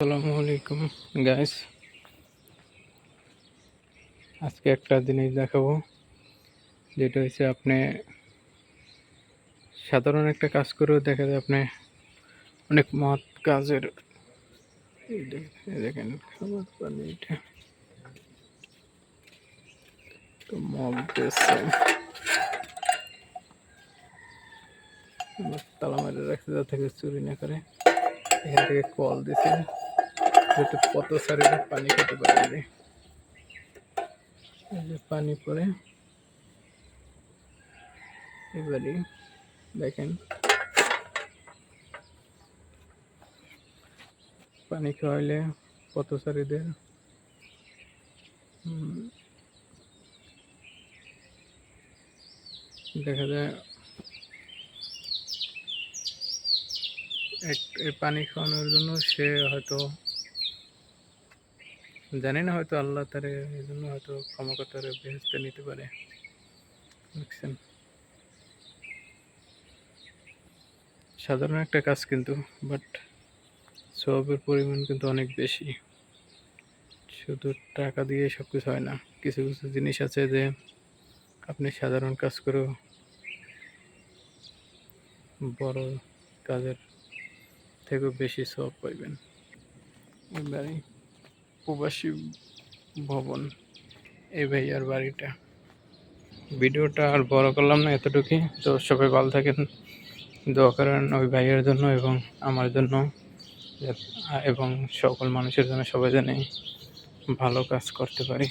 আসসালামু আলাইকুম গাইস। আজকে একটা জিনিস দেখাবো, যেটা হচ্ছে আপনি সাধারণ একটা কাজ করেও দেখা যায় আপনি অনেক মহৎ কাজের। এই দেখেন খাবার পানি, এটা তো মগ দিচ্ছে, তালা মেরে রাখছে যাতে থেকে চুরি না করে। এখান থেকে কল দিছে যাতে কত সারি পানি খেতে পারে। এই যে পানি পরে এবারে দেখেন পানি খাওয়াইলে কত সারিদের দেখা যায় এই পানি খাওয়ানোর জন্য সে হয়তো জানি না, হয়তো আল্লাহ তারে এই জন্য হয়তো ক্ষমা করতে পারে, বেহেস্তে নিতে পারে। দেখছেন, সাধারণ একটা কাজ কিন্তু বাট সওয়াবের পরিমাণ কিন্তু অনেক বেশি। শুধু টাকা দিয়ে সব কিছু হয় না, কিছু কিছু জিনিস আছে যে আপনি সাধারণ কাজ করেও বড় কাজের থেকেও বেশি সওয়াব পাইবেন। এবারে প্রবাসী ভবন, এই ভাইয়ার বাড়িটা। ভিডিওটা আর বড় করলাম না, এতটুকুই। তো সবাই ভালো থাকেন, দোয়া করেন ওই ভাইয়ের জন্য এবং আমার জন্য, এবং সকল মানুষের জন্য, সবাই জানে ভালো কাজ করতে পারি।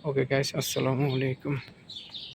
ওকে গাইস, আসসালামু আলাইকুম।